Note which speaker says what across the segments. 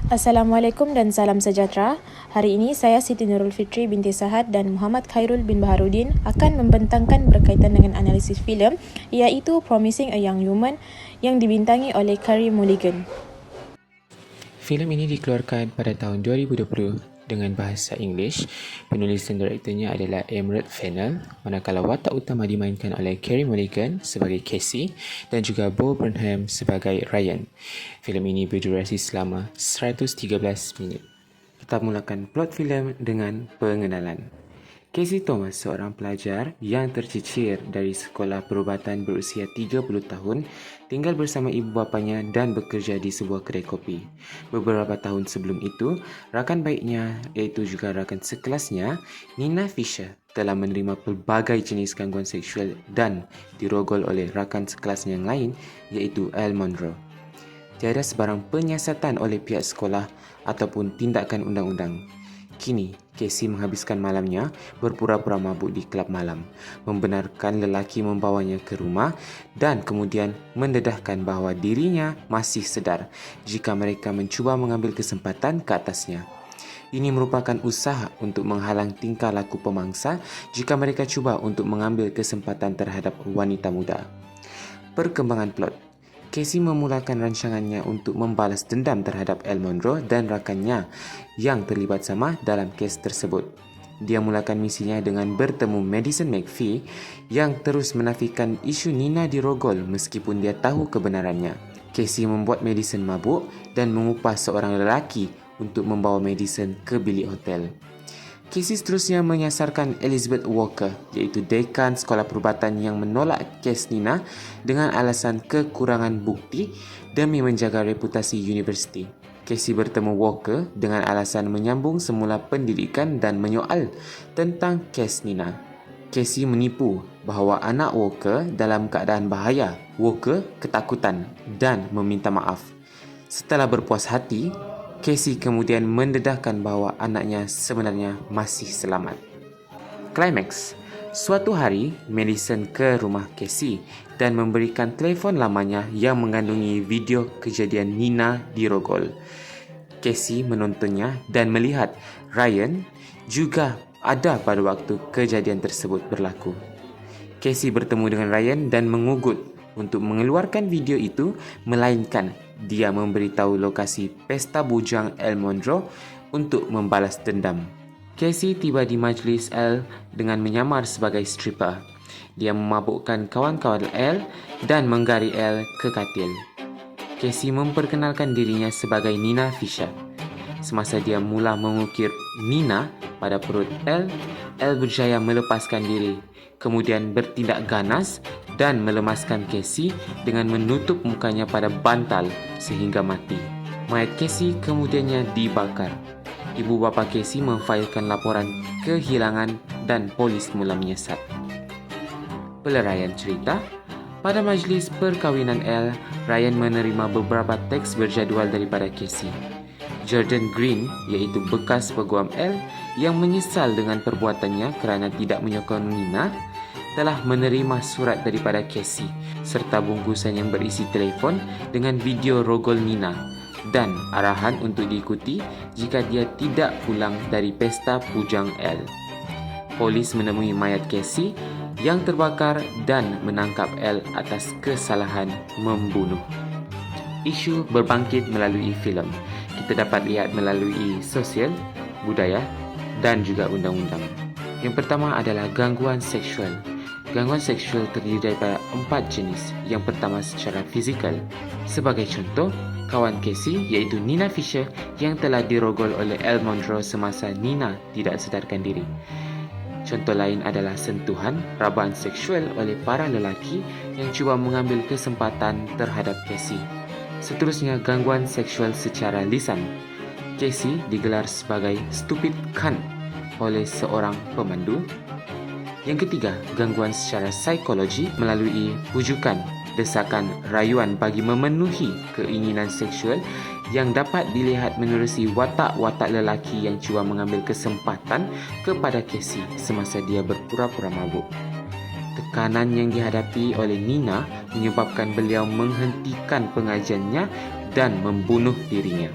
Speaker 1: Assalamualaikum dan salam sejahtera. Hari ini saya Siti Nurul Fitri binti Sahad dan Muhammad Khairul bin Baharudin akan membentangkan berkaitan dengan analisis filem iaitu Promising a Young Woman yang dibintangi oleh Carey Mulligan.
Speaker 2: Filem ini dikeluarkan pada tahun 2020 dengan bahasa Inggeris. Penulis dan direkturnya adalah Emerald Fennell, manakala watak utama dimainkan oleh Carey Mulligan sebagai Casey dan juga Bo Burnham sebagai Ryan. Filem ini berdurasi selama 113 minit. Kita mulakan plot filem dengan pengenalan. Casey Thomas, seorang pelajar yang tercicir dari sekolah perubatan berusia 30 tahun, tinggal bersama ibu bapanya dan bekerja di sebuah kedai kopi. Beberapa tahun sebelum itu, rakan baiknya, iaitu juga rakan sekelasnya, Nina Fisher, telah menerima pelbagai jenis gangguan seksual dan dirogol oleh rakan sekelasnya yang lain, iaitu Elle Monroe. Tiada sebarang penyiasatan oleh pihak sekolah ataupun tindakan undang-undang. Kini, Casey menghabiskan malamnya berpura-pura mabuk di kelab malam, membenarkan lelaki membawanya ke rumah dan kemudian mendedahkan bahawa dirinya masih sedar jika mereka mencuba mengambil kesempatan ke atasnya. Ini merupakan usaha untuk menghalang tingkah laku pemangsa jika mereka cuba untuk mengambil kesempatan terhadap wanita muda. Perkembangan plot. Casey memulakan rancangannya untuk membalas dendam terhadap Elle Monroe dan rakannya yang terlibat sama dalam kes tersebut. Dia mulakan misinya dengan bertemu Madison McPhee yang terus menafikan isu Nina dirogol meskipun dia tahu kebenarannya. Casey membuat Madison mabuk dan mengupah seorang lelaki untuk membawa Madison ke bilik hotel. Casey seterusnya menyasarkan Elizabeth Walker, iaitu dekan sekolah perubatan yang menolak kes Nina dengan alasan kekurangan bukti demi menjaga reputasi universiti. Casey bertemu Walker dengan alasan menyambung semula pendidikan dan menyoal tentang kes Nina. Casey menipu bahawa anak Walker dalam keadaan bahaya. Walker ketakutan dan meminta maaf. Setelah berpuas hati, Casey kemudian mendedahkan bahawa anaknya sebenarnya masih selamat. Klimaks. Suatu hari, Madison ke rumah Casey dan memberikan telefon lamanya yang mengandungi video kejadian Nina dirogol. Casey menontonnya dan melihat Ryan juga ada pada waktu kejadian tersebut berlaku. Casey bertemu dengan Ryan dan mengugut untuk mengeluarkan video itu, melainkan dia memberitahu lokasi pesta bujang Elle Monroe untuk membalas dendam. Casey tiba di majlis Elle dengan menyamar sebagai stripper. Dia memabukkan kawan-kawan Elle dan menggari Elle ke katil. Casey memperkenalkan dirinya sebagai Nina Fisher. Semasa dia mula mengukir Nina pada perut Elle, Elle berjaya melepaskan diri, kemudian bertindak ganas dan melemaskan Casey dengan menutup mukanya pada bantal sehingga mati. Mayat Casey kemudiannya dibakar. Ibu bapa Casey memfailkan laporan kehilangan dan polis mula menyiasat. Peleraian cerita. Pada majlis perkahwinan Elle, Ryan menerima beberapa teks berjadual daripada Casey. Jordan Green, iaitu bekas peguam Elle yang menyesal dengan perbuatannya kerana tidak menyokong Nina, telah menerima surat daripada Casey serta bungkusan yang berisi telefon dengan video rogol Nina dan arahan untuk diikuti jika dia tidak pulang dari pesta pujang Elle. Polis menemui mayat Casey yang terbakar dan menangkap Elle atas kesalahan membunuh. Isu berbangkit melalui filem. Kita dapat lihat melalui sosial, budaya dan juga undang-undang. Yang pertama adalah gangguan seksual. Gangguan seksual terdiri daripada 4 jenis. Yang pertama secara fizikal. Sebagai contoh, kawan Casey iaitu Nina Fisher yang telah dirogol oleh Elle Monroe semasa Nina tidak sedarkan diri. Contoh lain adalah sentuhan, rabaan seksual oleh para lelaki yang cuba mengambil kesempatan terhadap Casey. Seterusnya, gangguan seksual secara lisan. Casey digelar sebagai stupid cunt oleh seorang pemandu. Yang ketiga, gangguan secara psikologi melalui pujukan, desakan, rayuan bagi memenuhi keinginan seksual yang dapat dilihat menerusi watak-watak lelaki yang cuba mengambil kesempatan kepada Casey semasa dia berpura-pura mabuk. Tekanan yang dihadapi oleh Nina menyebabkan beliau menghentikan pengajiannya dan membunuh dirinya.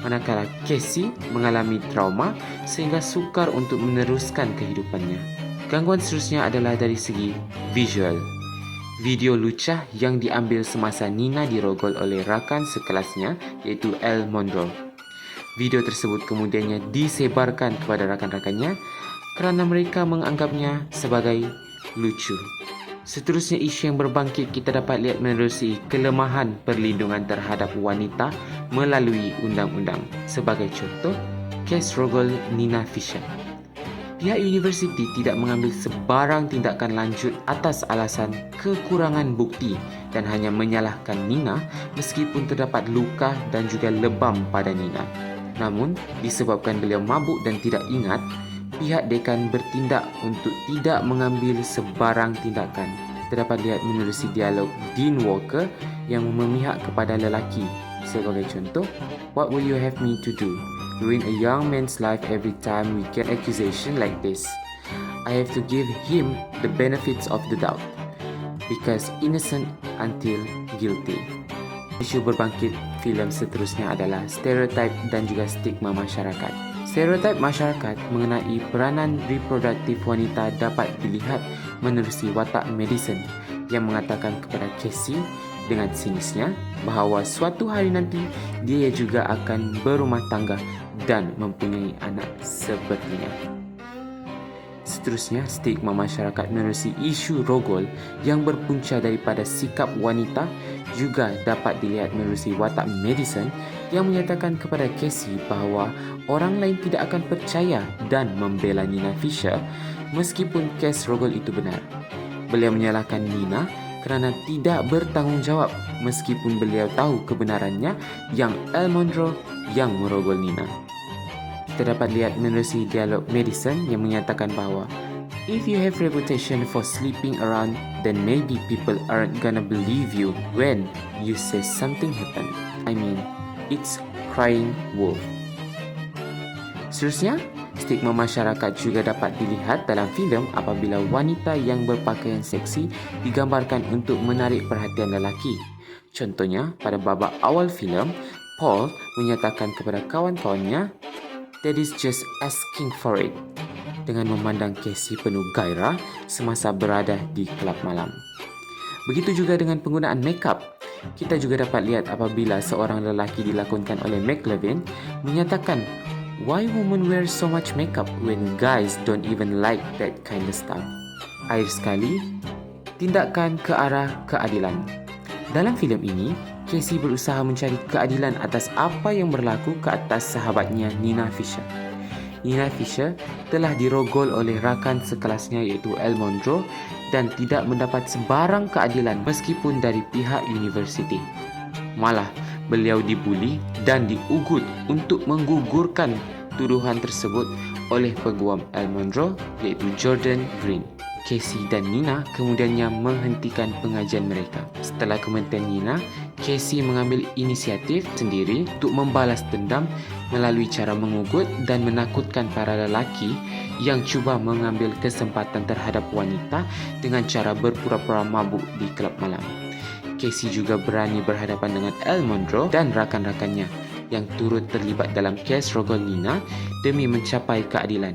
Speaker 2: manakala Casey mengalami trauma sehingga sukar untuk meneruskan kehidupannya. Gangguan seterusnya adalah dari segi visual. Video lucah yang diambil semasa Nina dirogol oleh rakan sekelasnya iaitu El Monroe. Video tersebut kemudiannya disebarkan kepada rakan-rakannya kerana mereka menganggapnya sebagai lucu. Seterusnya, isu yang berbangkit kita dapat lihat menerusi kelemahan perlindungan terhadap wanita melalui undang-undang. Sebagai contoh, kes rogol Nina Fisher. Pihak universiti tidak mengambil sebarang tindakan lanjut atas alasan kekurangan bukti dan hanya menyalahkan Nina meskipun terdapat luka dan juga lebam pada Nina. Namun, disebabkan beliau mabuk dan tidak ingat, pihak dekan bertindak untuk tidak mengambil sebarang tindakan. Terdapat lihat menerusi dialog Dean Walker yang memihak kepada lelaki. Sebagai contoh, "What will you have me to do? Ruin a young man's life every time we get accusation like this. I have to give him the benefits of the doubt because innocent until guilty." Isu berbangkit filem seterusnya adalah stereotip dan juga stigma masyarakat. Stereotip masyarakat mengenai peranan reproduktif wanita dapat dilihat menerusi watak Madison yang mengatakan kepada Casey dengan sinisnya bahawa suatu hari nanti dia juga akan berumah tangga dan mempunyai anak sepertinya. Seterusnya, stigma masyarakat menerusi isu rogol yang berpunca daripada sikap wanita juga dapat dilihat menerusi watak Madison yang menyatakan kepada Casey bahawa orang lain tidak akan percaya dan membela Nina Fisher meskipun kes rogol itu benar. Beliau menyalahkan Nina kerana tidak bertanggungjawab meskipun beliau tahu kebenarannya yang El Monroe yang merogol Nina. Kita dapat lihat menerusi dialog Madison yang menyatakan bahawa if you have reputation for sleeping around, then maybe people aren't gonna believe you when you say something happened. I mean, it's crying wolf. Seterusnya, stigma masyarakat juga dapat dilihat dalam filem apabila wanita yang berpakaian seksi digambarkan untuk menarik perhatian lelaki. Contohnya, pada babak awal filem, Paul menyatakan kepada kawan-kawannya, "Daddy's just asking for it," dengan memandang Casey penuh gairah semasa berada di kelab malam. Begitu juga dengan penggunaan makeup. Kita juga dapat lihat apabila seorang lelaki dilakonkan oleh McLevin menyatakan, "Why women wear so much makeup when guys don't even like that kind of stuff?" Akhir sekali, tindakan ke arah keadilan. Dalam filem ini, Casey berusaha mencari keadilan atas apa yang berlaku ke atas sahabatnya Nina Fisher. Nina Fisher telah dirogol oleh rakan sekelasnya iaitu El Monroe dan tidak mendapat sebarang keadilan meskipun dari pihak universiti. Malah, beliau dibuli dan diugut untuk menggugurkan tuduhan tersebut oleh peguam El Monroe iaitu Jordan Green. Casey dan Nina kemudiannya menghentikan pengajian mereka. Setelah kematian Nina, Casey mengambil inisiatif sendiri untuk membalas dendam melalui cara mengugut dan menakutkan para lelaki yang cuba mengambil kesempatan terhadap wanita dengan cara berpura-pura mabuk di kelab malam. Casey juga berani berhadapan dengan El Monroe dan rakan-rakannya yang turut terlibat dalam kes rogol Nina demi mencapai keadilan.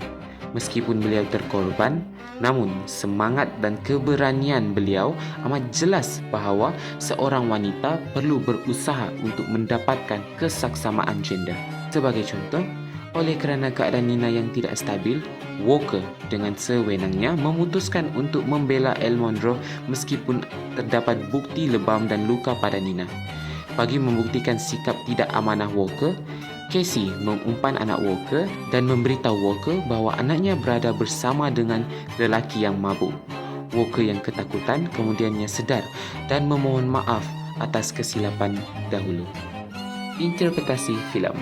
Speaker 2: Meskipun beliau terkorban, namun semangat dan keberanian beliau amat jelas bahawa seorang wanita perlu berusaha untuk mendapatkan kesaksamaan gender. Sebagai contoh, oleh kerana keadaan Nina yang tidak stabil, Walker dengan sewenangnya memutuskan untuk membela El Monroe meskipun terdapat bukti lebam dan luka pada Nina. Bagi membuktikan sikap tidak amanah Walker, Casey mengumpan anak Walker dan memberitahu Walker bahawa anaknya berada bersama dengan lelaki yang mabuk. Walker yang ketakutan kemudiannya sedar dan memohon maaf atas kesilapan dahulu. Interpretasi filem.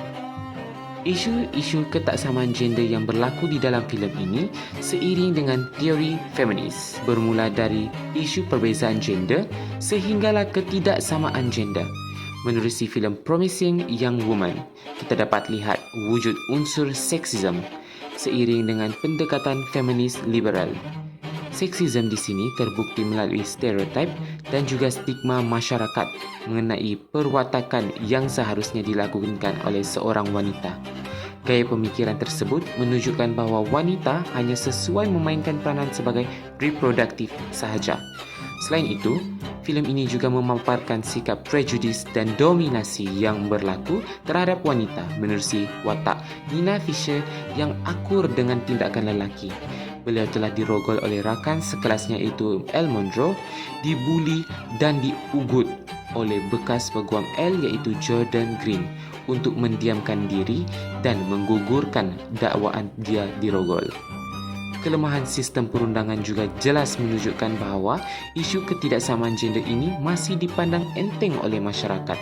Speaker 2: Isu-isu ketaksamaan gender yang berlaku di dalam filem ini seiring dengan teori feminis, bermula dari isu perbezaan gender sehinggalah ketidaksamaan gender. Menerusi filem Promising Young Woman, kita dapat lihat wujud unsur seksisme seiring dengan pendekatan feminis liberal. Seksisme di sini terbukti melalui stereotip dan juga stigma masyarakat mengenai perwatakan yang seharusnya dilakukan oleh seorang wanita. Gaya pemikiran tersebut menunjukkan bahawa wanita hanya sesuai memainkan peranan sebagai reproduktif sahaja. Selain itu, filem ini juga memaparkan sikap prejudis dan dominasi yang berlaku terhadap wanita menerusi watak Nina Fisher yang akur dengan tindakan lelaki. Beliau telah dirogol oleh rakan sekelasnya iaitu Elle Monroe, dibuli dan diugut oleh bekas peguam Elle iaitu Jordan Green untuk mendiamkan diri dan menggugurkan dakwaan dia dirogol. Kelemahan sistem perundangan juga jelas menunjukkan bahawa isu ketidaksamaan gender ini masih dipandang enteng oleh masyarakat.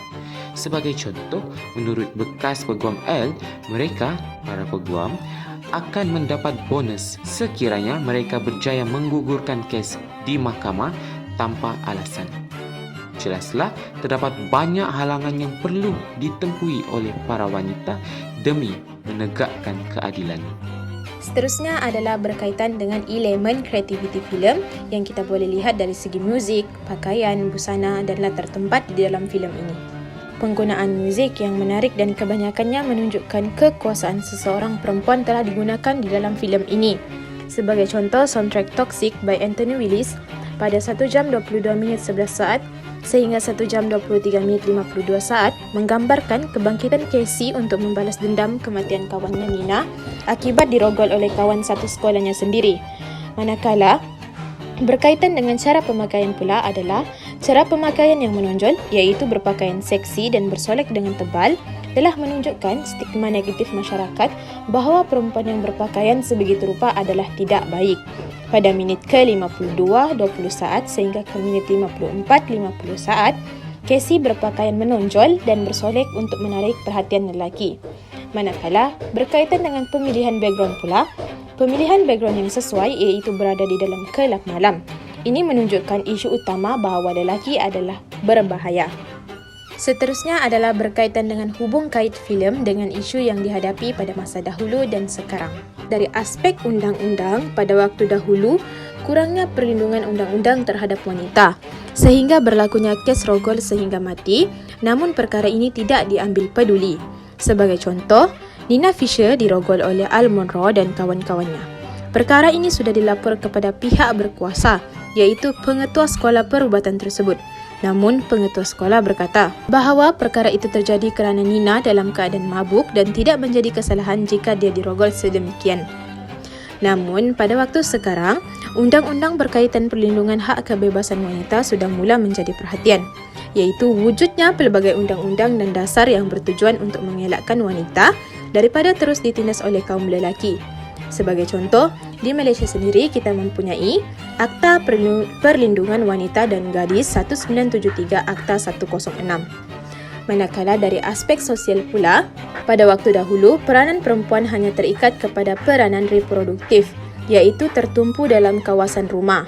Speaker 2: Sebagai contoh, menurut bekas peguam Elle, mereka, para peguam, akan mendapat bonus sekiranya mereka berjaya menggugurkan kes di mahkamah tanpa alasan. Jelaslah, terdapat banyak halangan yang perlu ditempuhi oleh para wanita demi menegakkan keadilan.
Speaker 1: Seterusnya adalah berkaitan dengan elemen kreativiti filem yang kita boleh lihat dari segi muzik, pakaian, busana dan latar tempat di dalam filem ini. Penggunaan muzik yang menarik dan kebanyakannya menunjukkan kekuasaan seseorang perempuan telah digunakan di dalam filem ini. Sebagai contoh, soundtrack Toxic by Anthony Willis pada 1 jam 22 minit 11 saat sehingga 1 jam 23 minit 52 saat menggambarkan kebangkitan Casey untuk membalas dendam kematian kawannya Nina akibat dirogol oleh kawan satu sekolahnya sendiri. Manakala berkaitan dengan cara pemakaian pula adalah cara pemakaian yang menonjol iaitu berpakaian seksi dan bersolek dengan tebal telah menunjukkan stigma negatif masyarakat bahawa perempuan yang berpakaian sebegitu rupa adalah tidak baik. Pada minit ke-52, 20 saat sehingga ke minit 54, 50 saat, Casey berpakaian menonjol dan bersolek untuk menarik perhatian lelaki. Manakala berkaitan dengan pemilihan background pula, pemilihan background yang sesuai iaitu berada di dalam kelab malam. Ini menunjukkan isu utama bahawa lelaki adalah berbahaya. Seterusnya adalah berkaitan dengan hubung kait filem dengan isu yang dihadapi pada masa dahulu dan sekarang. Dari aspek undang-undang, pada waktu dahulu, kurangnya perlindungan undang-undang terhadap wanita, sehingga berlakunya kes rogol sehingga mati, namun perkara ini tidak diambil peduli. Sebagai contoh, Nina Fisher dirogol oleh Elle Monroe dan kawan-kawannya. Perkara ini sudah dilapor kepada pihak berkuasa, iaitu pengetua sekolah perubatan tersebut. Namun, pengetua sekolah berkata bahawa perkara itu terjadi kerana Nina dalam keadaan mabuk dan tidak menjadi kesalahan jika dia dirogol sedemikian. Namun, pada waktu sekarang, undang-undang berkaitan perlindungan hak kebebasan wanita sudah mula menjadi perhatian, iaitu wujudnya pelbagai undang-undang dan dasar yang bertujuan untuk mengelakkan wanita daripada terus ditindas oleh kaum lelaki. Sebagai contoh, di Malaysia sendiri kita mempunyai Akta Perlindungan Wanita dan Gadis 1973 Akta 106. Manakala dari aspek sosial pula, pada waktu dahulu peranan perempuan hanya terikat kepada peranan reproduktif, iaitu tertumpu dalam kawasan rumah.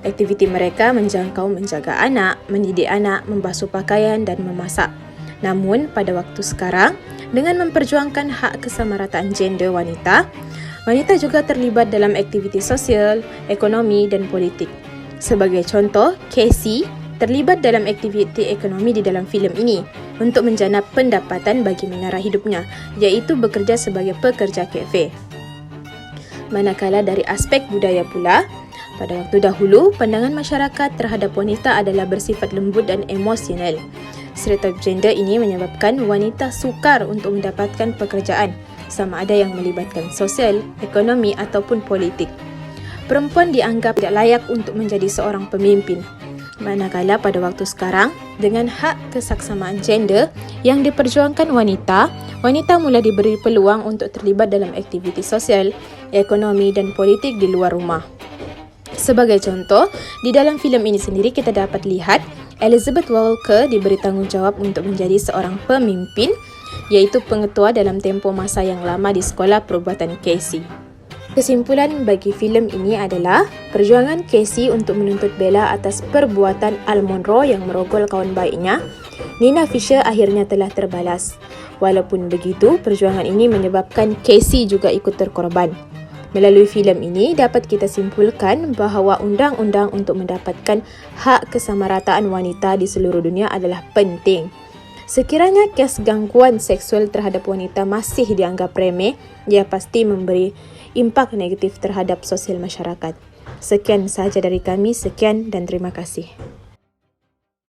Speaker 1: Aktiviti mereka menjangkau menjaga anak, mendidik anak, membasuh pakaian dan memasak. Namun pada waktu sekarang, dengan memperjuangkan hak kesamarataan gender wanita, wanita juga terlibat dalam aktiviti sosial, ekonomi dan politik. Sebagai contoh, Casey terlibat dalam aktiviti ekonomi di dalam filem ini untuk menjana pendapatan bagi mengarah hidupnya, iaitu bekerja sebagai pekerja kafe. Manakala dari aspek budaya pula, pada waktu dahulu, pandangan masyarakat terhadap wanita adalah bersifat lembut dan emosional. Stereotip gender ini menyebabkan wanita sukar untuk mendapatkan pekerjaan, sama ada yang melibatkan sosial, ekonomi ataupun politik. Perempuan dianggap tidak layak untuk menjadi seorang pemimpin. Manakala pada waktu sekarang, dengan hak kesaksamaan gender yang diperjuangkan wanita, wanita mula diberi peluang untuk terlibat dalam aktiviti sosial, ekonomi dan politik di luar rumah. Sebagai contoh, di dalam filem ini sendiri kita dapat lihat Elizabeth Walker diberi tanggungjawab untuk menjadi seorang pemimpin, iaitu pengetua dalam tempoh masa yang lama di sekolah perubatan Casey. Kesimpulan bagi filem ini adalah perjuangan Casey untuk menuntut bela atas perbuatan Elle Monroe yang merogol kawan baiknya, Nina Fisher akhirnya telah terbalas. Walaupun begitu, perjuangan ini menyebabkan Casey juga ikut terkorban. Melalui filem ini dapat kita simpulkan bahawa undang-undang untuk mendapatkan hak kesamarataan wanita di seluruh dunia adalah penting. Sekiranya kes gangguan seksual terhadap wanita masih dianggap remeh, ia pasti memberi impak negatif terhadap sosial masyarakat. Sekian sahaja dari kami, sekian dan terima kasih.